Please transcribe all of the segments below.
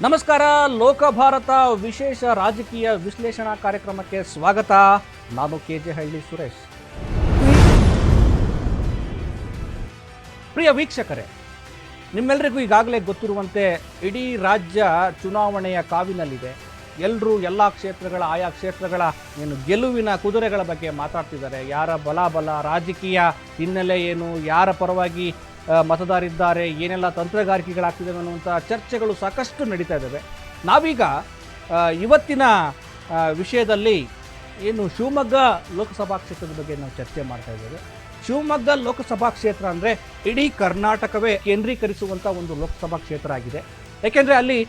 ನಮಸ್ಕಾರ. ಲೋಕಭಾರತ ವಿಶೇಷ ರಾಜಕೀಯ ವಿಶ್ಲೇಷಣಾ ಕಾರ್ಯಕ್ರಮಕ್ಕೆ ಸ್ವಾಗತ. ನಾನು ಕೆಜೆ ಹಳ್ಳಿ ಸುರೇಶ್. ಪ್ರಿಯ ವೀಕ್ಷಕರೇ, ನಿಮ್ಮೆಲ್ಲರಿಗೂ ಈಗಾಗಲೇ ಗೊತ್ತಿರುವಂತೆ ಇಡೀ ರಾಜ್ಯ ಚುನಾವಣೆಯ ಕಾವಿನಲ್ಲಿದೆ. ಎಲ್ಲರೂ ಎಲ್ಲ ಕ್ಷೇತ್ರಗಳ ಆಯಾ ಕ್ಷೇತ್ರಗಳ ಗೆಲುವಿನ ಕುದುರೆಗಳ ಬಗ್ಗೆ ಮಾತಾಡ್ತಿದ್ದಾರೆ. ಯಾರ ಬಲ ರಾಜಕೀಯ ಹಿನ್ನೆಲೆ ಏನು, ಯಾರ ಪರವಾಗಿ ಮತದಾರಿದ್ದಾರೆ, ಏನೆಲ್ಲ ತಂತ್ರಗಾರಿಕೆಗಳಾಗ್ತಿದ್ದಾವೆ ಅನ್ನುವಂಥ ಚರ್ಚೆಗಳು ಸಾಕಷ್ಟು ನಡೀತಾ ಇದ್ದಾವೆ. ನಾವೀಗ ಇವತ್ತಿನ ವಿಷಯದಲ್ಲಿ ಏನು ಶಿವಮೊಗ್ಗ ಲೋಕಸಭಾ ಕ್ಷೇತ್ರದ ಬಗ್ಗೆ ನಾವು ಚರ್ಚೆ ಮಾಡ್ತಾ ಇದ್ದೇವೆ. ಶಿವಮೊಗ್ಗ ಲೋಕಸಭಾ ಕ್ಷೇತ್ರ ಅಂದರೆ ಇಡೀ ಕರ್ನಾಟಕವೇ ಕೇಂದ್ರೀಕರಿಸುವಂಥ ಒಂದು ಲೋಕಸಭಾ ಕ್ಷೇತ್ರ ಆಗಿದೆ. ಯಾಕೆಂದರೆ ಅಲ್ಲಿ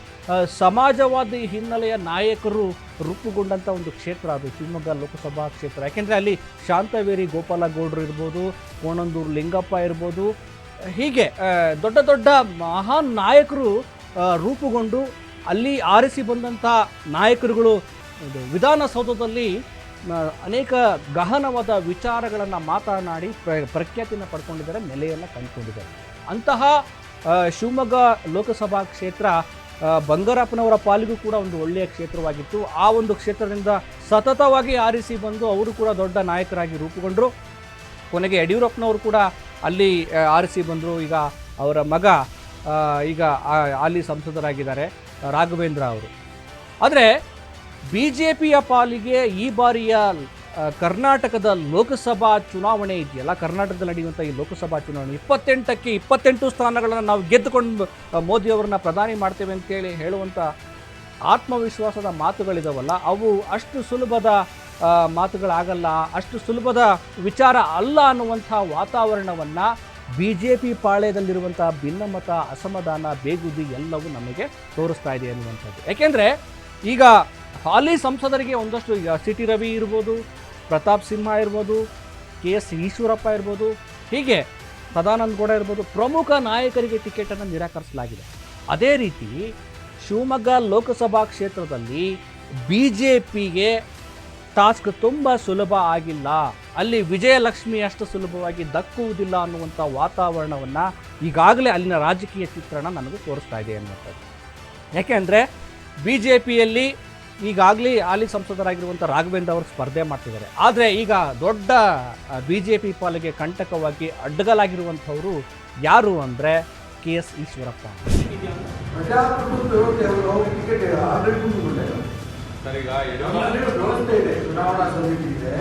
ಸಮಾಜವಾದಿ ಹಿನ್ನೆಲೆಯ ನಾಯಕರು ರೂಪುಗೊಂಡಂಥ ಒಂದು ಕ್ಷೇತ್ರ ಅದು ಶಿವಮೊಗ್ಗ ಲೋಕಸಭಾ ಕ್ಷೇತ್ರ. ಯಾಕೆಂದರೆ ಅಲ್ಲಿ ಶಾಂತವೇರಿ ಗೋಪಾಲಗೌಡರು ಇರ್ಬೋದು, ಕೋಣಂದೂರು ಲಿಂಗಪ್ಪ ಇರ್ಬೋದು, ಹೀಗೆ ದೊಡ್ಡ ದೊಡ್ಡ ಮಹಾನ್ ನಾಯಕರು ರೂಪುಗೊಂಡು ಅಲ್ಲಿ ಆರಿಸಿ ಬಂದಂಥ ನಾಯಕರುಗಳು ವಿಧಾನಸೌಧದಲ್ಲಿ ಅನೇಕ ಗಹನವಾದ ವಿಚಾರಗಳನ್ನು ಮಾತನಾಡಿ ಪ್ರಖ್ಯಾತಿಯನ್ನು ಪಡ್ಕೊಂಡಿದ್ದಾರೆ, ನೆಲೆಯನ್ನು ಕಂಡುಕೊಂಡಿದ್ದಾರೆ. ಅಂತಹ ಶಿವಮೊಗ್ಗ ಲೋಕಸಭಾ ಕ್ಷೇತ್ರ ಬಂಗಾರಪ್ಪನವರ ಪಾಲಿಗೂ ಕೂಡ ಒಂದು ಒಳ್ಳೆಯ ಕ್ಷೇತ್ರವಾಗಿತ್ತು. ಆ ಒಂದು ಕ್ಷೇತ್ರದಿಂದ ಸತತವಾಗಿ ಆರಿಸಿ ಬಂದು ಅವರು ಕೂಡ ದೊಡ್ಡ ನಾಯಕರಾಗಿ ರೂಪುಗೊಂಡರು. ಕೊನೆಗೆ ಯಡಿಯೂರಪ್ಪನವರು ಕೂಡ ಅಲ್ಲಿ ಆರಿಸಿ ಬಂದರು. ಈಗ ಅವರ ಮಗ ಈಗ ಅಲ್ಲಿ ಸಂಸದರಾಗಿದ್ದಾರೆ, ರಾಘವೇಂದ್ರ ಅವರು. ಆದರೆ ಬಿ ಜೆ ಪಿಯ ಪಾಲಿಗೆ ಈ ಬಾರಿಯ ಕರ್ನಾಟಕದ ಲೋಕಸಭಾ ಚುನಾವಣೆ ಇದೆಯಲ್ಲ, ಕರ್ನಾಟಕದಲ್ಲಿ ನಡೆಯುವಂಥ ಈ ಲೋಕಸಭಾ ಚುನಾವಣೆ 28ಕ್ಕೆ 28 ಸ್ಥಾನಗಳನ್ನು ನಾವು ಗೆದ್ದುಕೊಂಡು ಮೋದಿಯವರನ್ನ ಪ್ರಧಾನಿ ಮಾಡ್ತೇವೆ ಅಂತೇಳಿ ಹೇಳುವಂಥ ಆತ್ಮವಿಶ್ವಾಸದ ಮಾತುಗಳಿದಾವಲ್ಲ, ಅವು ಅಷ್ಟು ಸುಲಭದ ಮಾತುಗಳಾಗಲ್ಲ, ಅಷ್ಟು ಸುಲಭದ ವಿಚಾರ ಅಲ್ಲ ಅನ್ನುವಂಥ ವಾತಾವರಣವನ್ನು ಬಿ ಜೆ ಪಿ ಪಾಳ್ಯದಲ್ಲಿರುವಂಥ ಭಿನ್ನಮತ, ಅಸಮಾಧಾನ, ಬೇಗುದಿ ಎಲ್ಲವೂ ನಮಗೆ ತೋರಿಸ್ತಾ ಇದೆ ಅನ್ನುವಂಥದ್ದು. ಯಾಕೆಂದರೆ ಈಗ ಹಾಲಿ ಸಂಸದರಿಗೆ ಒಂದಷ್ಟು ಈಗ ಸಿ ಟಿ ರವಿ ಇರ್ಬೋದು, ಪ್ರತಾಪ್ ಸಿಂಹ ಇರ್ಬೋದು, ಕೆ ಎಸ್ ಈಶ್ವರಪ್ಪ ಇರ್ಬೋದು, ಹೀಗೆ ಸದಾನಂದ ಗೌಡ ಇರ್ಬೋದು, ಪ್ರಮುಖ ನಾಯಕರಿಗೆ ಟಿಕೆಟನ್ನು ನಿರಾಕರಿಸಲಾಗಿದೆ. ಅದೇ ರೀತಿ ಶಿವಮೊಗ್ಗ ಲೋಕಸಭಾ ಕ್ಷೇತ್ರದಲ್ಲಿ ಬಿ ಜೆ ಪಿಗೆ ಟಾಸ್ಕ್ ತುಂಬ ಸುಲಭ ಆಗಿಲ್ಲ. ಅಲ್ಲಿ ವಿಜಯಲಕ್ಷ್ಮಿ ಅಷ್ಟು ಸುಲಭವಾಗಿ ದಕ್ಕುವುದಿಲ್ಲ ಅನ್ನುವಂಥ ವಾತಾವರಣವನ್ನು ಈಗಾಗಲೇ ಅಲ್ಲಿನ ರಾಜಕೀಯ ಚಿತ್ರಣ ನಮಗೆ ತೋರಿಸ್ತಾ ಇದೆ ಅನ್ನುವಂಥದ್ದು. ಯಾಕೆಂದರೆ ಬಿ ಜೆ ಪಿಯಲ್ಲಿ ಈಗಾಗಲೇ ಹಾಲಿ ಸಂಸದರಾಗಿರುವಂಥ ರಾಘವೇಂದ್ರ ಅವರು ಸ್ಪರ್ಧೆ ಮಾಡ್ತಿದ್ದಾರೆ. ಆದರೆ ಈಗ ದೊಡ್ಡ ಬಿ ಜೆ ಪಿ ಪಾಲಿಗೆ ಕಂಟಕವಾಗಿ ಅಡ್ಡಗಲಾಗಿರುವಂಥವರು ಯಾರು ಅಂದರೆ ಕೆ ಎಸ್ ಈಶ್ವರಪ್ಪ. ವ್ಯವಸ್ಥೆ ಇದೆ, ಚುನಾವಣಾ ಸಮಿತಿ ಇದೆ.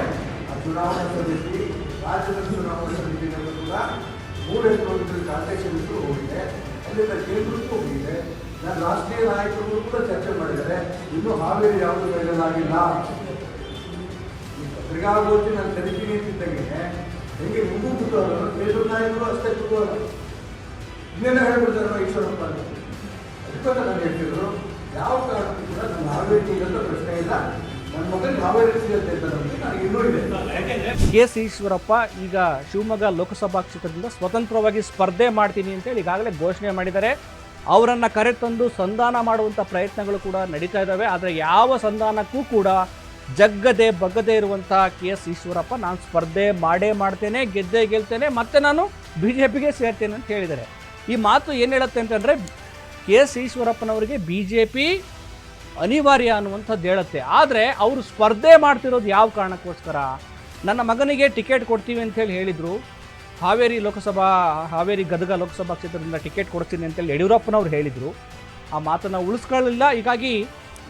ಆ ಚುನಾವಣಾ ಸಮಿತಿ ರಾಜ್ಯದ ಚುನಾವಣಾ ಸಮಿತಿಗಳು ಕೂಡ 3 ಟ್ರಾನ್ಸಾಕ್ಷನ್ಸ್ ಹೋಗಿದೆ, ಅಲ್ಲಿಂದ ಕೇಂದ್ರಕ್ಕೂ ಹೋಗಿದೆ. ನಾನು ರಾಷ್ಟ್ರೀಯ ನಾಯಕರು ಕೂಡ ಚರ್ಚೆ ಮಾಡಿದ್ದಾರೆ. ಇನ್ನೂ ಹಾವೇರಿ ಯಾವುದು ಬಯಲಾಗಿಲ್ಲ. ಪತ್ರಿಕಾಗೋಷ್ಠಿ ನಾನು ಕರಿತೀನಿ ಅಂತಿದ್ದಾಗೆ ಹೆಂಗೆ ಮುಗಿಬಿಟ್ಟು ಅವರು ಕೇಂದ್ರ ನಾಯಕರು ಅಷ್ಟೇ ಕೂಗೋಲ್ಲ, ಇನ್ನೇನೋ ಹೇಳ್ಬಿಡ್ತಾರೆ ಈಶ್ವರಪ್ಪ. ಅದಕ್ಕೋಸ್ಕರ ನಾನು ಹೇಳ್ತಿದ್ರು, ಯಾವ ಕಾರಣಕ್ಕೂ ಕೂಡ ನಮ್ಮ ಹಾವೇರಿ ಸಿಗಂತ ಪ್ರಶ್ನೆ ಇಲ್ಲ, ನನ್ನ ಮಗನಿಗೆ ಹಾವೇರಿ ಸಿಗುತ್ತೆ ಅಂತ ನಮಗೆ ನನಗೆ ಇನ್ನೂ ಇದೆ. ಕೆ ಎಸ್ ಈಶ್ವರಪ್ಪ ಈಗ ಶಿವಮೊಗ್ಗ ಲೋಕಸಭಾ ಕ್ಷೇತ್ರದಿಂದ ಸ್ವತಂತ್ರವಾಗಿ ಸ್ಪರ್ಧೆ ಮಾಡ್ತೀನಿ ಅಂತೇಳಿ ಈಗಾಗಲೇ ಘೋಷಣೆ ಮಾಡಿದ್ದಾರೆ. ಅವರನ್ನು ಕರೆತಂದು ಸಂಧಾನ ಮಾಡುವಂಥ ಪ್ರಯತ್ನಗಳು ಕೂಡ ನಡೀತಾ ಇದ್ದಾವೆ. ಆದರೆ ಯಾವ ಸಂಧಾನಕ್ಕೂ ಕೂಡ ಜಗ್ಗದೆ ಬಗ್ಗದೆ ಇರುವಂಥ ಕೆ ಎಸ್ ಈಶ್ವರಪ್ಪ ನಾನು ಸ್ಪರ್ಧೆ ಮಾಡ್ತೇನೆ, ಗೆಲ್ತೇನೆ, ಮತ್ತೆ ನಾನು ಬಿ ಜೆ ಪಿಗೆ ಸೇರ್ತೇನೆ ಅಂತ ಹೇಳಿದ್ದಾರೆ. ಈ ಮಾತು ಏನು ಹೇಳುತ್ತೆ ಅಂತಂದರೆ ಕೆ ಎಸ್ ಈಶ್ವರಪ್ಪನವರಿಗೆ ಬಿ ಜೆ ಪಿ ಅನಿವಾರ್ಯ ಅನ್ನುವಂಥದ್ದು ಹೇಳುತ್ತೆ. ಆದರೆ ಅವರು ಸ್ಪರ್ಧೆ ಮಾಡ್ತಿರೋದು ಯಾವ ಕಾರಣಕ್ಕೋಸ್ಕರ? ನನ್ನ ಮಗನಿಗೆ ಟಿಕೆಟ್ ಕೊಡ್ತೀವಿ ಅಂತೇಳಿ ಹೇಳಿದರು. ಹಾವೇರಿ ಗದಗ ಲೋಕಸಭಾ ಕ್ಷೇತ್ರದಿಂದ ಟಿಕೆಟ್ ಕೊಡ್ತೀನಿ ಅಂತೇಳಿ ಯಡಿಯೂರಪ್ಪನವ್ರು ಹೇಳಿದರು. ಆ ಮಾತನ್ನು ಉಳಿಸ್ಕೊಳ್ಳಿಲ್ಲ. ಹೀಗಾಗಿ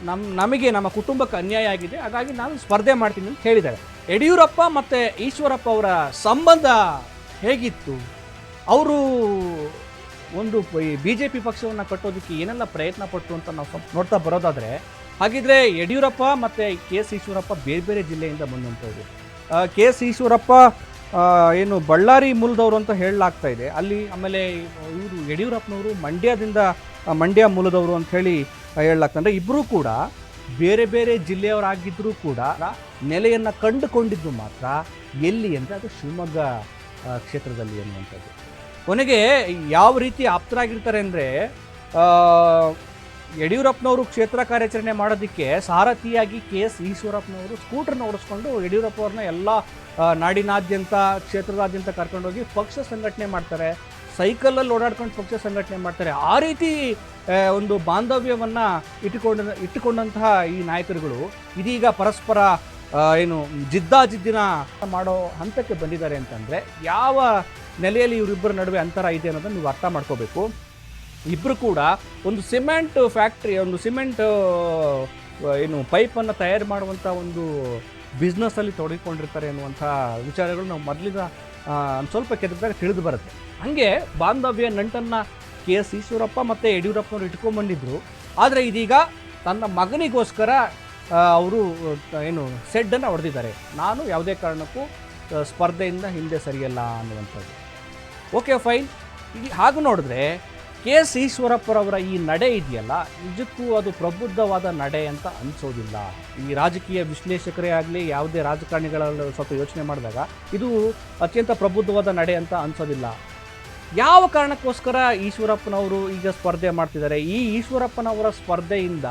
ನಮ್ಮ ಕುಟುಂಬಕ್ಕೆ ಅನ್ಯಾಯ ಆಗಿದೆ, ಹಾಗಾಗಿ ನಾನು ಸ್ಪರ್ಧೆ ಮಾಡ್ತೀನಿ ಅಂತ ಹೇಳಿದ್ದಾರೆ. ಯಡಿಯೂರಪ್ಪ ಮತ್ತು ಈಶ್ವರಪ್ಪ ಅವರ ಸಂಬಂಧ ಹೇಗಿತ್ತು? ಅವರು ಒಂದು ಬಿ ಜೆ ಪಿ ಪಕ್ಷವನ್ನು ಕಟ್ಟೋದಕ್ಕೆ ಏನೆಲ್ಲ ಪ್ರಯತ್ನ ಪಟ್ಟರು ಅಂತ ನಾವು ನೋಡ್ತಾ ಬರೋದಾದರೆ, ಹಾಗಿದ್ರೆ ಯಡಿಯೂರಪ್ಪ ಮತ್ತು ಕೆ ಎಸ್ ಈಶ್ವರಪ್ಪ ಬೇರೆ ಬೇರೆ ಜಿಲ್ಲೆಯಿಂದ ಬಂದಂಥವ್ರು. ಕೆ ಎಸ್ ಈಶ್ವರಪ್ಪ ಏನು ಬಳ್ಳಾರಿ ಮೂಲದವರು ಅಂತ ಹೇಳಲಾಗ್ತಾ ಇದೆ ಅಲ್ಲಿ. ಆಮೇಲೆ ಇವರು ಯಡಿಯೂರಪ್ಪನವರು ಮಂಡ್ಯ ಮೂಲದವರು ಅಂತ ಹೇಳಿ ಹೇಳಲಾಗ್ತಾ. ಅಂದರೆ ಇಬ್ಬರೂ ಕೂಡ ಬೇರೆ ಬೇರೆ ಜಿಲ್ಲೆಯವರಾಗಿದ್ದರೂ ಕೂಡ ನೆಲೆಯನ್ನು ಕಂಡುಕೊಂಡಿದ್ದು ಮಾತ್ರ ಎಲ್ಲಿ ಅಂದರೆ ಅದು ಶಿವಮೊಗ್ಗ ಕ್ಷೇತ್ರದಲ್ಲಿ ಅನ್ನುವಂಥದ್ದು. ಕೊನೆಗೆ ಯಾವ ರೀತಿ ಆಪ್ತರಾಗಿರ್ತಾರೆ ಅಂದರೆ ಯಡಿಯೂರಪ್ಪನವರು ಕ್ಷೇತ್ರ ಕಾರ್ಯಾಚರಣೆ ಮಾಡೋದಕ್ಕೆ ಸಾರಥಿಯಾಗಿ ಕೆ ಎಸ್ ಈಶ್ವರಪ್ಪನವರು ಸ್ಕೂಟರ್ನ ಓಡಿಸ್ಕೊಂಡು ಯಡಿಯೂರಪ್ಪ ಅವ್ರನ್ನ ಎಲ್ಲ ನಾಡಿನಾದ್ಯಂತ ಕ್ಷೇತ್ರದಾದ್ಯಂತ ಕರ್ಕೊಂಡೋಗಿ ಪಕ್ಷ ಸಂಘಟನೆ ಮಾಡ್ತಾರೆ, ಸೈಕಲಲ್ಲಿ ಓಡಾಡ್ಕೊಂಡು ಪಕ್ಷ ಸಂಘಟನೆ ಮಾಡ್ತಾರೆ. ಆ ರೀತಿ ಒಂದು ಬಾಂಧವ್ಯವನ್ನು ಇಟ್ಟುಕೊಂಡಂತಹ ಈ ನಾಯಕರುಗಳು ಇದೀಗ ಪರಸ್ಪರ ಏನು ಜಿದ್ದಾಜಿದ್ದಿನ ಮಾಡೋ ಹಂತಕ್ಕೆ ಬಂದಿದ್ದಾರೆ ಅಂತಂದರೆ ಯಾವ ನೆಲೆಯಲ್ಲಿ ಇವರಿಬ್ಬರ ನಡುವೆ ಅಂತರ ಇದೆ ಅನ್ನೋದನ್ನು ನೀವು ಅರ್ಥ ಮಾಡ್ಕೋಬೇಕು. ಇಬ್ಬರು ಕೂಡ ಒಂದು ಸಿಮೆಂಟ್ ಫ್ಯಾಕ್ಟ್ರಿ, ಒಂದು ಸಿಮೆಂಟ್ ಏನು ಪೈಪನ್ನು ತಯಾರು ಮಾಡುವಂಥ ಒಂದು ಬಿಸ್ನೆಸ್ಸಲ್ಲಿ ತೊಡಗಿಕೊಂಡಿರ್ತಾರೆ ಅನ್ನುವಂಥ ವಿಚಾರಗಳು ನಾವು ಮೊದಲಿಂದ ಸ್ವಲ್ಪ ಕೆತ್ತಿದಾಗ ತಿಳಿದು ಬರುತ್ತೆ. ಹಾಗೆ ಬಾಂಧವ್ಯ ನಂಟನ್ನು KS ಈಶ್ವರಪ್ಪ ಮತ್ತು ಯಡಿಯೂರಪ್ಪನವರು ಇಟ್ಕೊಂಡ್ಬಂದಿದ್ರು. ಆದರೆ ಇದೀಗ ತನ್ನ ಮಗನಿಗೋಸ್ಕರ ಅವರು ಏನು ಸೆಡ್ಡನ್ನು ಹೊಡೆದಿದ್ದಾರೆ. ನಾನು ಯಾವುದೇ ಕಾರಣಕ್ಕೂ ಸ್ಪರ್ಧೆಯಿಂದ ಹಿಂದೆ ಸರಿಯಲ್ಲ ಅನ್ನುವಂಥದ್ದು. Okay fine. ಈಗ ಹಾಗೆ ನೋಡಿದ್ರೆ KS ಈಶ್ವರಪ್ಪರವರ ಈ ನಡೆ ಇದೆಯಲ್ಲ, ನಿಜಕ್ಕೂ ಅದು ಪ್ರಬುದ್ಧವಾದ ನಡೆ ಅಂತ ಅನಿಸೋದಿಲ್ಲ. ಈ ರಾಜಕೀಯ ವಿಶ್ಲೇಷಕರೇ ಆಗಲಿ, ಯಾವುದೇ ರಾಜಕಾರಣಿಗಳಲ್ಲಿ ಸ್ವಲ್ಪ ಯೋಚನೆ ಮಾಡಿದಾಗ ಇದು ಅತ್ಯಂತ ಪ್ರಬುದ್ಧವಾದ ನಡೆ ಅಂತ ಅನಿಸೋದಿಲ್ಲ. ಯಾವ ಕಾರಣಕ್ಕೋಸ್ಕರ ಈಶ್ವರಪ್ಪನವರು ಈಗ ಸ್ಪರ್ಧೆ ಮಾಡ್ತಿದ್ದಾರೆ? ಈ ಈಶ್ವರಪ್ಪನವರ ಸ್ಪರ್ಧೆಯಿಂದ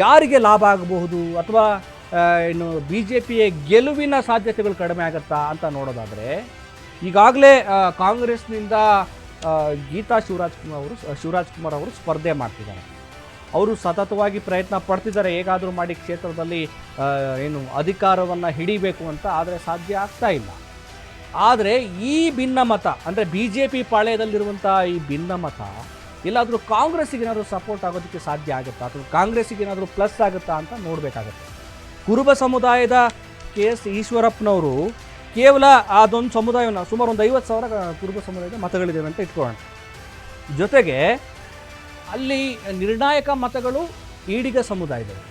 ಯಾರಿಗೆ ಲಾಭ ಆಗಬಹುದು, ಅಥವಾ ಏನು BJPಯ ಗೆಲುವಿನ ಸಾಧ್ಯತೆಗಳು ಕಡಿಮೆ ಆಗುತ್ತಾ ಅಂತ ನೋಡೋದಾದರೆ, ಈಗಾಗಲೇ ಕಾಂಗ್ರೆಸ್ನಿಂದ ಗೀತಾ ಶಿವರಾಜ್ ಕುಮಾರ್ ಅವರು ಸ್ಪರ್ಧೆ ಮಾಡ್ತಿದ್ದಾರೆ. ಅವರು ಸತತವಾಗಿ ಪ್ರಯತ್ನ ಪಡ್ತಿದ್ದಾರೆ ಹೇಗಾದರೂ ಮಾಡಿ ಕ್ಷೇತ್ರದಲ್ಲಿ ಏನು ಅಧಿಕಾರವನ್ನು ಹಿಡಿಬೇಕು ಅಂತ. ಆದರೆ ಸಾಧ್ಯ ಆಗ್ತಾ ಇಲ್ಲ. ಆದರೆ ಈ ಭಿನ್ನಮತ ಅಂದರೆ BJP ಪಾಳ್ಯದಲ್ಲಿರುವಂಥ ಈ ಭಿನ್ನಮತ ಎಲ್ಲಾದರೂ ಕಾಂಗ್ರೆಸ್ಸಿಗೆ ಏನಾದರೂ ಸಪೋರ್ಟ್ ಆಗೋದಕ್ಕೆ ಸಾಧ್ಯ ಆಗುತ್ತಾ, ಅಥವಾ ಕಾಂಗ್ರೆಸ್ಸಿಗೆ ಏನಾದರೂ ಪ್ಲಸ್ ಆಗುತ್ತಾ ಅಂತ ನೋಡಬೇಕಾಗತ್ತೆ. ಕುರುಬ ಸಮುದಾಯದ KS ಈಶ್ವರಪ್ಪನವರು ಕೇವಲ ಅದೊಂದು ಸಮುದಾಯವನ್ನು ಸುಮಾರು ಒಂದು 50,000 ಕುರುಬ ಸಮುದಾಯದ ಮತಗಳಿದ್ದಾವೆ ಅಂತ ಇಟ್ಕೊಳ್ಳೋಣ. ಜೊತೆಗೆ ಅಲ್ಲಿ ನಿರ್ಣಾಯಕ ಮತಗಳು ಈಡಿಗ ಸಮುದಾಯದವು,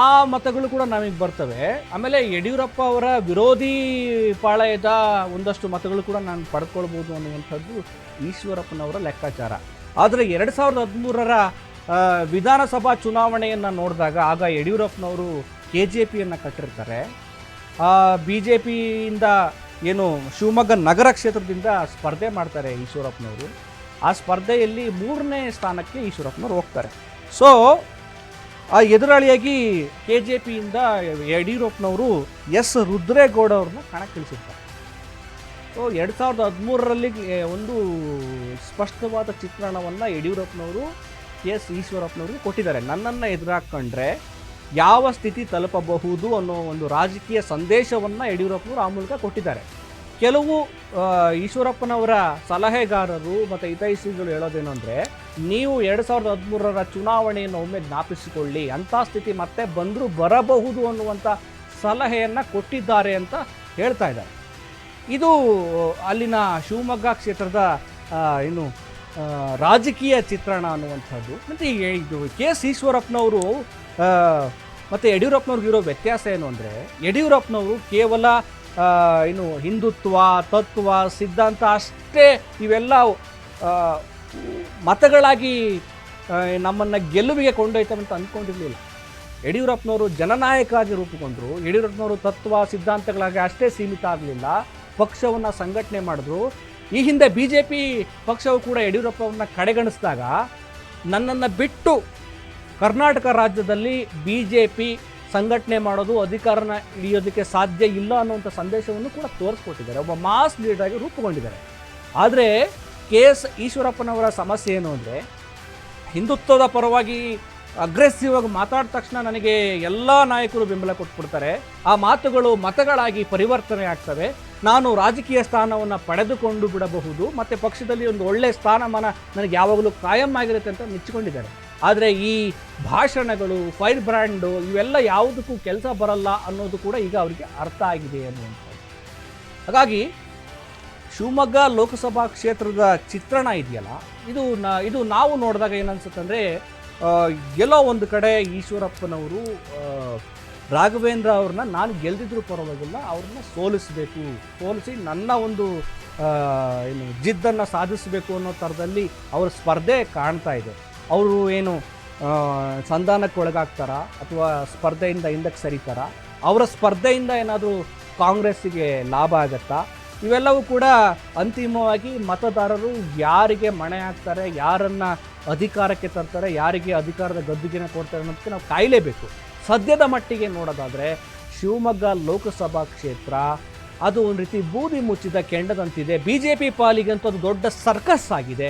ಆ ಮತಗಳು ಕೂಡ ನಮಗೆ ಬರ್ತವೆ. ಆಮೇಲೆ ಯಡಿಯೂರಪ್ಪ ಅವರ ವಿರೋಧಿ ಪಾಳಯದ ಒಂದಷ್ಟು ಮತಗಳು ಕೂಡ ನಾನು ಪಡ್ಕೊಳ್ಬೋದು ಅನ್ನುವಂಥದ್ದು ಈಶ್ವರಪ್ಪನವರ ಲೆಕ್ಕಾಚಾರ. ಆದರೆ 2013ರ ವಿಧಾನಸಭಾ ಚುನಾವಣೆಯನ್ನು ನೋಡಿದಾಗ ಆಗ ಯಡಿಯೂರಪ್ಪನವರು KJPಯನ್ನು ಕಟ್ಟಿರ್ತಾರೆ. BJPಯಿಂದ ಏನು ಶಿವಮೊಗ್ಗ ನಗರ ಕ್ಷೇತ್ರದಿಂದ ಸ್ಪರ್ಧೆ ಮಾಡ್ತಾರೆ ಈಶ್ವರಪ್ಪನವರು. ಆ ಸ್ಪರ್ಧೆಯಲ್ಲಿ 3ನೇ ಸ್ಥಾನಕ್ಕೆ ಈಶ್ವರಪ್ಪನವರು ಹೋಗ್ತಾರೆ. ಸೊ ಆ ಎದುರಾಳಿಯಾಗಿ KJPಯಿಂದ ಯಡಿಯೂರಪ್ಪನವರು S ರುದ್ರೇಗೌಡ ಅವ್ರನ್ನ ಕಣಕ್ಕಿಳಿಸಿರ್ತಾರೆ. ಸೊ 2013ರಲ್ಲಿ ಒಂದು ಸ್ಪಷ್ಟವಾದ ಚಿತ್ರಣವನ್ನು ಯಡಿಯೂರಪ್ಪನವರು KS ಈಶ್ವರಪ್ಪನವ್ರಿಗೆ ಕೊಟ್ಟಿದ್ದಾರೆ. ನನ್ನನ್ನು ಎದುರಾಕೊಂಡ್ರೆ ಯಾವ ಸ್ಥಿತಿ ತಲುಪಬಹುದು ಅನ್ನೋ ಒಂದು ರಾಜಕೀಯ ಸಂದೇಶವನ್ನು ಯಡಿಯೂರಪ್ಪನವರು ಆ ಮೂಲಕ ಕೊಟ್ಟಿದ್ದಾರೆ. ಕೆಲವು ಈಶ್ವರಪ್ಪನವರ ಸಲಹೆಗಾರರು ಮತ್ತು ಹಿತೈಷಿಗಳು ಹೇಳೋದೇನು ಅಂದರೆ, ನೀವು 2013ರ ಚುನಾವಣೆಯನ್ನು ಒಮ್ಮೆ ಜ್ಞಾಪಿಸಿಕೊಳ್ಳಿ, ಅಂಥ ಸ್ಥಿತಿ ಮತ್ತೆ ಬಂದರೂ ಬರಬಹುದು ಅನ್ನುವಂಥ ಸಲಹೆಯನ್ನು ಕೊಟ್ಟಿದ್ದಾರೆ ಅಂತ ಹೇಳ್ತಾ ಇದ್ದಾರೆ. ಇದು ಅಲ್ಲಿನ ಶಿವಮೊಗ್ಗ ಕ್ಷೇತ್ರದ ಏನು ರಾಜಕೀಯ ಚಿತ್ರಣ ಅನ್ನುವಂಥದ್ದು. ಮತ್ತು ಇದು KS ಈಶ್ವರಪ್ಪನವರು ಮತ್ತು ಯಡಿಯೂರಪ್ಪನವ್ರಿಗಿರೋ ವ್ಯತ್ಯಾಸ ಏನು ಅಂದರೆ, ಯಡಿಯೂರಪ್ಪನವರು ಕೇವಲ ಏನು ಹಿಂದುತ್ವ, ತತ್ವ, ಸಿದ್ಧಾಂತ ಅಷ್ಟೇ ಇವೆಲ್ಲ ಮತಗಳಾಗಿ ನಮ್ಮನ್ನು ಗೆಲುವಿಗೆ ಕೊಂಡೊಯ್ತವೆ ಅಂತ ಅಂದ್ಕೊಂಡಿರಲಿಲ್ಲ. ಯಡಿಯೂರಪ್ಪನವರು ಜನನಾಯಕ ಆಗಿ ರೂಪುಗೊಂಡರು. ಯಡಿಯೂರಪ್ಪನವರು ತತ್ವ ಸಿದ್ಧಾಂತಗಳಾಗಿ ಅಷ್ಟೇ ಸೀಮಿತ ಆಗಲಿಲ್ಲ, ಪಕ್ಷವನ್ನು ಸಂಘಟನೆ ಮಾಡಿದ್ರು. ಈ ಹಿಂದೆ BJP ಪಕ್ಷವು ಕೂಡ ಯಡಿಯೂರಪ್ಪವನ್ನು ಕಡೆಗಣಿಸಿದಾಗ ನನ್ನನ್ನು ಬಿಟ್ಟು ಕರ್ನಾಟಕ ರಾಜ್ಯದಲ್ಲಿ BJP ಸಂಘಟನೆ ಮಾಡೋದು, ಅಧಿಕಾರನ ಹಿಡಿಯೋದಕ್ಕೆ ಸಾಧ್ಯ ಇಲ್ಲ ಅನ್ನುವಂಥ ಸಂದೇಶವನ್ನು ಕೂಡ ತೋರಿಸ್ಕೊಟ್ಟಿದ್ದಾರೆ. ಒಬ್ಬ ಮಾಸ್ ಲೀಡರ್ ಆಗಿ ರೂಪುಗೊಂಡಿದ್ದಾರೆ. ಆದರೆ KS ಈಶ್ವರಪ್ಪನವರ ಸಮಸ್ಯೆ ಏನು ಅಂದರೆ, ಹಿಂದುತ್ವದ ಪರವಾಗಿ ಅಗ್ರೆಸಿವ್ ಆಗಿ ಮಾತಾಡಿದ ತಕ್ಷಣ ನನಗೆ ಎಲ್ಲ ನಾಯಕರು ಬೆಂಬಲ ಕೊಟ್ಬಿಡ್ತಾರೆ, ಆ ಮಾತುಗಳು ಮತಗಳಾಗಿ ಪರಿವರ್ತನೆ ಆಗ್ತವೆ, ನಾನು ರಾಜಕೀಯ ಸ್ಥಾನವನ್ನು ಪಡೆದುಕೊಂಡು ಬಿಡಬಹುದು, ಮತ್ತು ಪಕ್ಷದಲ್ಲಿ ಒಂದು ಒಳ್ಳೆಯ ಸ್ಥಾನಮಾನ ನನಗೆ ಯಾವಾಗಲೂ ಕಾಯಂ ಆಗಿರುತ್ತೆ ಅಂತ ಮೆಚ್ಚಿಕೊಂಡಿದ್ದಾರೆ. ಆದರೆ ಈ ಭಾಷಣಗಳು, ಫೈರ್ ಬ್ರ್ಯಾಂಡು ಇವೆಲ್ಲ ಯಾವುದಕ್ಕೂ ಕೆಲಸ ಬರಲ್ಲ ಅನ್ನೋದು ಕೂಡ ಈಗ ಅವರಿಗೆ ಅರ್ಥ ಆಗಿದೆ ಅನ್ನುವಂಥದ್ದು. ಹಾಗಾಗಿ ಶಿವಮೊಗ್ಗ ಲೋಕಸಭಾ ಕ್ಷೇತ್ರದ ಚಿತ್ರಣ ಇದೆಯಲ್ಲ, ಇದು ನಾವು ನೋಡಿದಾಗ ಏನನ್ಸುತ್ತೆ ಅಂದರೆ, ಎಲ್ಲೋ ಒಂದು ಕಡೆ ಈಶ್ವರಪ್ಪನವರು ರಾಘವೇಂದ್ರ ಅವ್ರನ್ನ ನಾನು ಗೆಲ್ದಿದ್ರೂ ಪರವಾಗಿಲ್ಲ, ಅವ್ರನ್ನ ಸೋಲಿಸಿ ನನ್ನ ಒಂದು ಏನು ಜಿದ್ದನ್ನು ಸಾಧಿಸಬೇಕು ಅನ್ನೋ ಥರದಲ್ಲಿ ಅವ್ರ ಸ್ಪರ್ಧೆ ಕಾಣ್ತಾ ಇದೆ. ಅವರು ಏನು ಸಂಧಾನಕ್ಕೆ ಒಳಗಾಗ್ತಾರಾ, ಅಥವಾ ಸ್ಪರ್ಧೆಯಿಂದ ಹಿಂದಕ್ಕೆ ಸರಿತಾರಾ, ಅವರ ಸ್ಪರ್ಧೆಯಿಂದ ಏನಾದರೂ ಕಾಂಗ್ರೆಸ್ಸಿಗೆ ಲಾಭ ಆಗತ್ತಾ, ಇವೆಲ್ಲವೂ ಕೂಡ ಅಂತಿಮವಾಗಿ ಮತದಾರರು ಯಾರಿಗೆ ಮಣೆ ಹಾಕ್ತಾರೆ, ಯಾರನ್ನು ಅಧಿಕಾರಕ್ಕೆ ತರ್ತಾರೆ, ಯಾರಿಗೆ ಅಧಿಕಾರದ ಗದ್ದುಗೆನ ಕೊಡ್ತಾರೆ ಅನ್ನೋದಕ್ಕೆ ನಾವು ಕಾಯಲೇಬೇಕು. ಸದ್ಯದ ಮಟ್ಟಿಗೆ ನೋಡೋದಾದರೆ ಶಿವಮೊಗ್ಗ ಲೋಕಸಭಾ ಕ್ಷೇತ್ರ ಅದು ಒಂದು ರೀತಿ ಬೂದಿ ಮುಚ್ಚಿದ ಕೆಂಡದಂತಿದೆ. BJP ಪಾಲಿಗಂತೂ ಅದು ದೊಡ್ಡ ಸರ್ಕಸ್ ಆಗಿದೆ.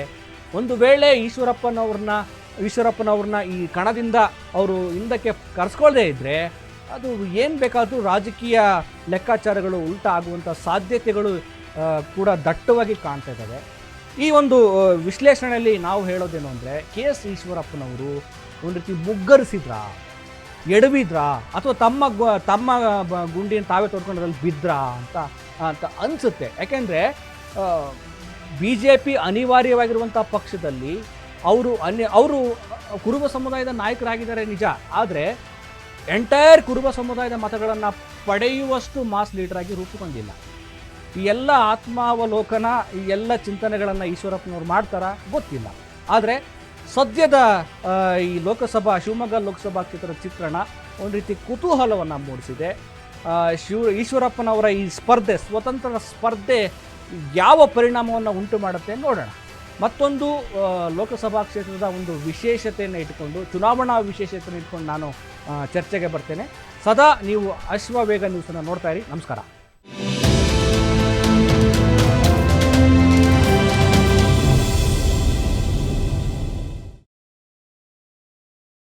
ಒಂದು ವೇಳೆ ಈಶ್ವರಪ್ಪನವ್ರನ್ನ ಈ ಕಣದಿಂದ ಅವರು ಹಿಂದಕ್ಕೆ ಕರೆಸ್ಕೊಳ್ಳದೇ ಇದ್ದರೆ ಅದು ಏನು ಬೇಕಾದರೂ ರಾಜಕೀಯ ಲೆಕ್ಕಾಚಾರಗಳು ಉಲ್ಟಾ ಆಗುವಂಥ ಸಾಧ್ಯತೆಗಳು ಕೂಡ ದಟ್ಟವಾಗಿ ಕಾಣ್ತಾ ಇದ್ದಾವೆ. ಈ ಒಂದು ವಿಶ್ಲೇಷಣೆಯಲ್ಲಿ ನಾವು ಹೇಳೋದೇನು ಅಂದರೆ KS ಈಶ್ವರಪ್ಪನವರು ಒಂದು ರೀತಿ ಮುಗ್ಗರಿಸಿದ್ರಾ, ಎಡವಿದ್ರಾ, ಅಥವಾ ತಮ್ಮ ಗುಂಡಿಯನ್ನು ತಾವೇ ತೊಡ್ಕೊಂಡ್ರಲ್ಲಿ ಬಿದ್ರಾ ಅಂತ ಅನಿಸುತ್ತೆ. ಯಾಕೆಂದರೆ BJP ಅನಿವಾರ್ಯವಾಗಿರುವಂಥ ಪಕ್ಷದಲ್ಲಿ ಅವರು ಕುರುಬ ಸಮುದಾಯದ ನಾಯಕರಾಗಿದ್ದಾರೆ ನಿಜ, ಆದರೆ ಎಂಟೈರ್ ಕುರುಬ ಸಮುದಾಯದ ಮತಗಳನ್ನು ಪಡೆಯುವಷ್ಟು ಮಾಸ್ ಲೀಡರ್ ಆಗಿ ರೂಪುಗೊಂಡಿಲ್ಲ. ಈ ಎಲ್ಲ ಆತ್ಮಾವಲೋಕನ, ಈ ಎಲ್ಲ ಚಿಂತನೆಗಳನ್ನು ಈಶ್ವರಪ್ಪನವ್ರು ಮಾಡ್ತಾರಾ ಗೊತ್ತಿಲ್ಲ. ಆದರೆ ಸದ್ಯದ ಈ ಶಿವಮೊಗ್ಗ ಲೋಕಸಭಾ ಕ್ಷೇತ್ರದ ಚಿತ್ರಣ ಒಂದು ರೀತಿ ಕುತೂಹಲವನ್ನು ಮೂಡಿಸಿದೆ. ಈಶ್ವರಪ್ಪನವರ ಈ ಸ್ವತಂತ್ರ ಸ್ಪರ್ಧೆ ಯಾವ ಪರಿಣಾಮವನ್ನು ಉಂಟು ಮಾಡುತ್ತೆ ನೋಡೋಣ. ಮತ್ತೊಂದು ಲೋಕಸಭಾ ಕ್ಷೇತ್ರದ ಒಂದು ವಿಶೇಷತೆಯನ್ನು ಇಟ್ಕೊಂಡು, ಚುನಾವಣಾ ವಿಶೇಷತೆಯನ್ನು ಇಟ್ಕೊಂಡು ನಾನು ಚರ್ಚೆಗೆ ಬರ್ತೇನೆ. ಸದಾ ನೀವು ಅಶ್ವವೇಗ ನ್ಯೂಸನ್ನು ನೋಡ್ತಾ ಇರಿ. ನಮಸ್ಕಾರ.